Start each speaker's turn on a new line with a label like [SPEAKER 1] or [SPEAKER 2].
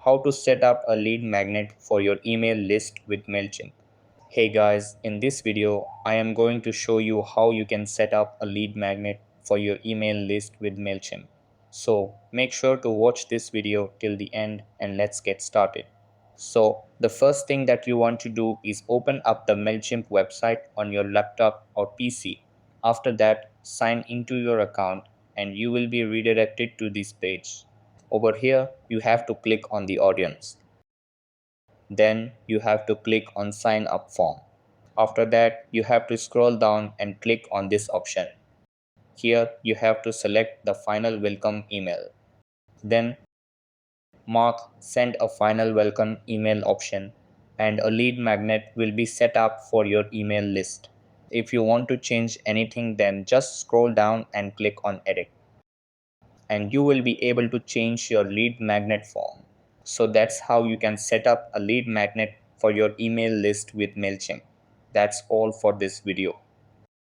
[SPEAKER 1] how to set up a lead magnet for your email list with Mailchimp. Hey guys, in this video, I am going to show you how you can set up a lead magnet for your email list with Mailchimp. So make sure to watch this video till the end and let's get started. So the first thing that you want to do is open up the Mailchimp website on your laptop or PC. After that, sign into your account and you will be redirected to this page. Over here, you have to click on the audience. Then you have to click on sign up form. After that, you have to scroll down and click on this option. Here you have to select the final welcome email. Then mark send a final welcome email option and a lead magnet will be set up for your email list. If you want to change anything, then just scroll down and click on edit. And you will be able to change your lead magnet form. So that's how you can set up a lead magnet for your email list with Mailchimp. That's all for this video.